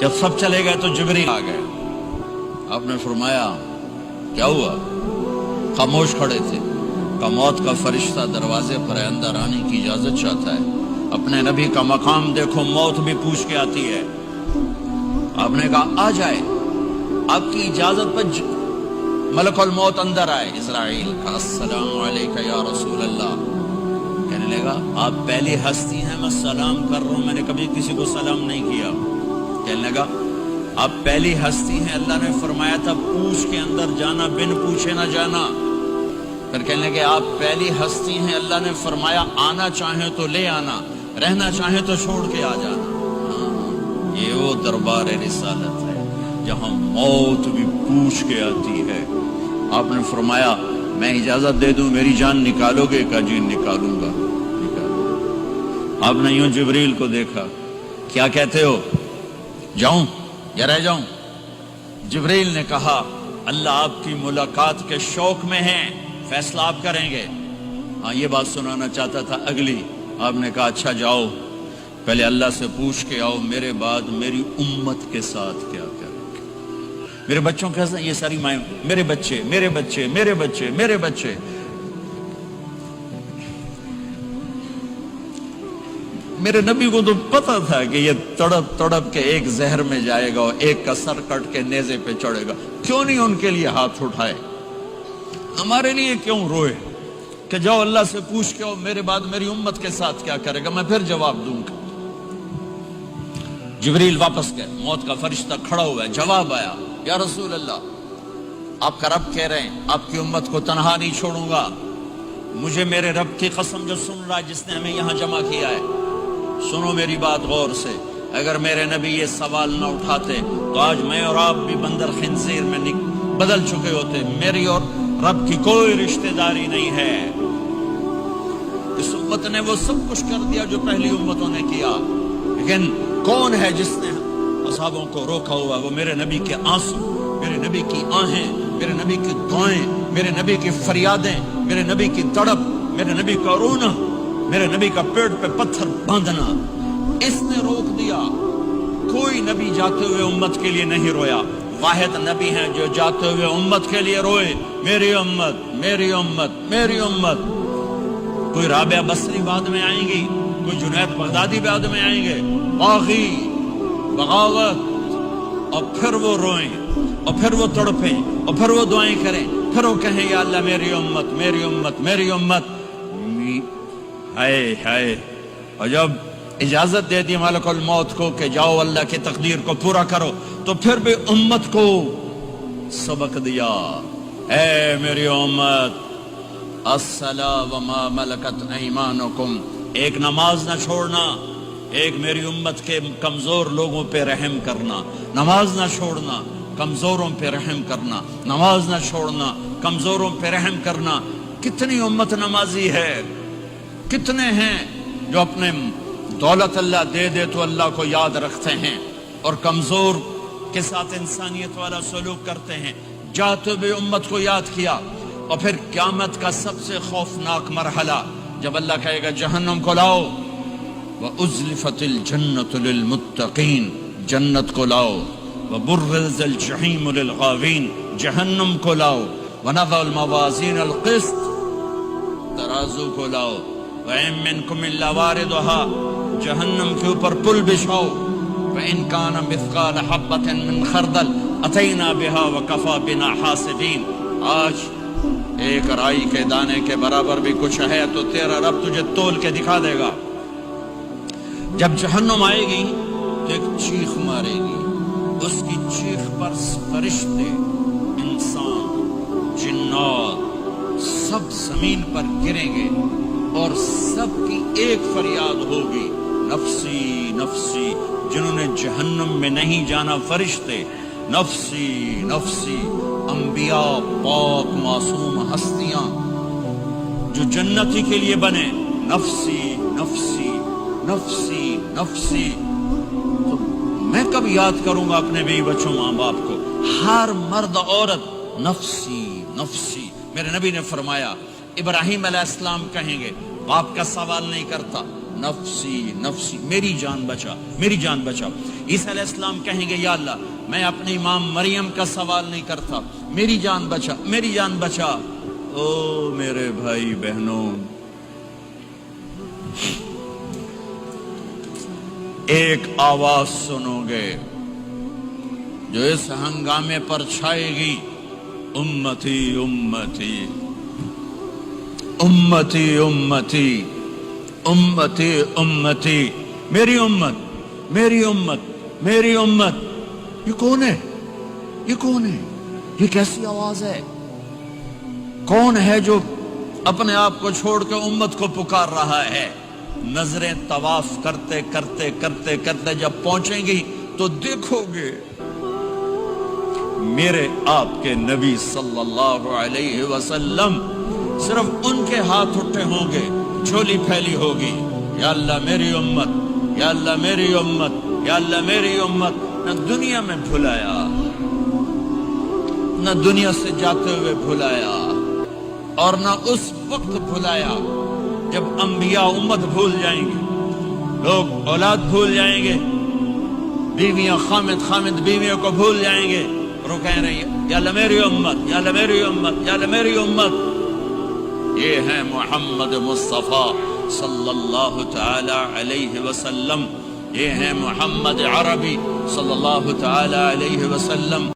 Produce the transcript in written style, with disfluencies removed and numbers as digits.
جب سب چلے گئے تو جبریل آ گئے. آپ نے فرمایا کیا ہوا؟ خاموش کھڑے تھے. کہ موت کا فرشتہ دروازے پر اندر آنے کی اجازت چاہتا ہے. اپنے نبی کا مقام دیکھو، موت بھی پوچھ کے آتی ہے. آپ نے کہا آ جائے، آپ کی اجازت پر ملک الموت اندر آئے. اسرائیل کا السلام علیکہ یا رسول اللہ. کہنے لگا آپ پہلی ہستی ہیں، میں سلام کر رہا ہوں، میں نے کبھی کسی کو سلام نہیں کیا. کہنے لگا آپ پہلی ہستی ہیں، اللہ نے فرمایا تھا پوچھ کے اندر جانا، بن پوچھے نہ جانا. پھر کہنے لگے آپ پہلی ہستی ہیں، اللہ نے فرمایا آنا چاہیں تو لے آنا، رہنا چاہیں تو چھوڑ کے آ جانا. یہ وہ دربار رسالت ہے جہاں موت بھی پوچھ کے آتی ہے. آپ نے فرمایا میں اجازت دے دوں میری جان نکالو گے؟ کہ جی نکالوں گا. آپ نے یوں جبریل کو دیکھا، کیا کہتے ہو، جاؤں یا رہ جاؤں؟ جبریل نے کہا اللہ آپ کی ملاقات کے شوق میں ہیں، فیصلہ آپ کریں گے. ہاں یہ بات سنانا چاہتا تھا اگلی. آپ نے کہا اچھا جاؤ، پہلے اللہ سے پوچھ کے آؤ میرے بعد میری امت کے ساتھ کیا کریں گے. میرے بچوں کے ساتھ، یہ ساری مائیں، میرے بچے میرے بچے میرے بچے میرے بچے. میرے نبی کو تو پتا تھا کہ یہ تڑپ تڑپ کے ایک زہر میں جائے گا اور ایک کا سر کٹ کے نیزے پہ چڑھے گا. کیوں نہیں ان کے لیے ہاتھ اٹھائے؟ ہمارے لیے کیوں روئے کہ جاؤ اللہ سے پوچھ کے آؤ میرے بعد میری امت کے ساتھ کیا کرے گا، میں پھر جواب دوں گا. جبریل واپس گئے. موت کا فرشتہ کھڑا ہوا ہے. جواب آیا یا رسول اللہ آپ کا رب کہہ رہے ہیں آپ کی امت کو تنہا نہیں چھوڑوں گا. مجھے میرے رب کی قسم جو سن رہا ہے جس نے ہمیں یہاں جمع کیا ہے، سنو میری بات غور سے. اگر میرے نبی یہ سوال نہ اٹھاتے تو آج میں اور آپ بھی بندر خنزیر میں بدل چکے ہوتے. میری اور رب کی کوئی رشتہ داری نہیں ہے. اس امت نے وہ سب کچھ کر دیا جو پہلی امتوں نے کیا، لیکن کون ہے جس نے اصحابوں کو روکا ہوا؟ وہ میرے نبی کے آنسو، میرے نبی کی آہیں، میرے نبی کی دعائیں، میرے نبی کی فریادیں، میرے نبی کی تڑپ، میرے نبی کا رونا، میرے نبی کا پیٹ پہ پتھر باندھنا. اس نے روک دیا. کوئی نبی جاتے ہوئے امت کے لیے نہیں رویا. واحد نبی ہیں جو جاتے ہوئے امت کے لیے روئے، میری امت میری امت میری امت. کوئی رابعہ بصری بعد میں آئیں گی، کوئی جنید بغدادی بعد میں آئیں گے، باغی بغاوت، اور پھر وہ روئیں اور پھر وہ تڑپیں اور پھر وہ دعائیں کریں، پھر وہ کہیں یا اللہ میری امت میری امت میری امت. ہائے ہائے. اور جب اجازت دے دی ملک الموت کو کہ جاؤ اللہ کی تقدیر کو پورا کرو، تو پھر بھی امت کو سبق دیا، اے میری امت الصلاۃ وما ملکت ایمانکم. ایک نماز نہ چھوڑنا، ایک میری امت کے کمزور لوگوں پہ رحم کرنا. نماز نہ چھوڑنا، کمزوروں پہ رحم کرنا. نماز نہ چھوڑنا، کمزوروں پہ رحم کرنا. کتنی امت نمازی ہے، کتنے ہیں جو اپنے دولت اللہ دے دے تو اللہ کو یاد رکھتے ہیں اور کمزور کے ساتھ انسانیت والا سلوک کرتے ہیں. جاتے ہوئے امت کو یاد کیا. اور پھر قیامت کا سب سے خوفناک مرحلہ جب اللہ کہے گا جہنم کو لاؤ، وَأُزْلِفَتِ الْجَنَّةُ لِلْمُتَّقِينَ، جنت کو لاؤ، وَبُرِّزَ الْجَحِيمُ لِلْغَاوِينَ، جہنم کو لاؤ، وَنَضَعُ الْمَوَازِينَ الْقِسْطَ، ترازو کو لاؤ، وَإِن مِّنكُمْ إِلَّا وَارِدُهَا، جہنم کے اوپر پل بچھاؤ، وَإِن كَانَ مِثْقَالَ حَبَّةٍ مِّن خَرْدَلٍ أَتَيْنَا بِهَا وَكَفَىٰ بِنَا حَاسِبِينَ. آج ایک رائی کے دانے کے برابر بھی کچھ ہے تو تیرا رب تجھے تول کے دکھا دے گا. جب جہنم آئے گی تو ایک چیخ مارے گی. اس کی چیخ پر فرشتے، انسان، جنات سب زمین پر گریں گے اور سب کی ایک فریاد ہوگی، نفسی نفسی. جنہوں نے جہنم میں نہیں جانا فرشتے، نفسی نفسی. انبیاء، پاک معصوم ہستیاں جو جنتی کے لیے بنے، نفسی نفسی نفسی نفسی. تو میں کب یاد کروں گا اپنے بیوی بچوں ماں باپ کو؟ ہر مرد عورت نفسی نفسی. میرے نبی نے فرمایا ابراہیم علیہ السلام کہیں گے باپ کا سوال نہیں کرتا، نفسی نفسی، میری جان بچا، میری جان بچا۔ عیسیٰ علیہ السلام کہیں گے یا اللہ میں اپنی امام مریم کا سوال نہیں کرتا، میری جان بچا، میری جان بچا۔ او میرے بھائی بہنوں، ایک آواز سنو گے جو اس ہنگامے پر چھائے گی، امتی امتی امتی امتی امتی امتی، میری امت میری امت میری امت۔ یہ کون ہے؟ یہ کون ہے؟ یہ کیسی آواز ہے؟ کون ہے جو اپنے آپ کو چھوڑ کے امت کو پکار رہا ہے؟ نظریں طواف کرتے کرتے کرتے کرتے جب پہنچیں گی تو دیکھو گے میرے آپ کے نبی صلی اللہ علیہ وسلم، صرف ان کے ہاتھ اٹھے ہوں گے، جھولی پھیلی ہوگی، یا اللہ میری امت، یا اللہ میری امت، یا اللہ میری امت۔ نہ دنیا میں بھلایا، نہ دنیا سے جاتے ہوئے بھلایا، اور نہ اس وقت بھلایا جب انبیاء امت بھول جائیں گے، لوگ اولاد بھول جائیں گے، بیویاں خامد خامد بیویوں کو بھول جائیں گے، اور وہ کہہ رہے ہیں یا اللہ میری امت، یا اللہ میری امت، یا اللہ میری امت۔ یہ ہے محمد مصطفیٰ صلی اللہ تعالی علیہ وسلم، یہ ہے محمد عربی صلی اللہ تعالی علیہ وسلم۔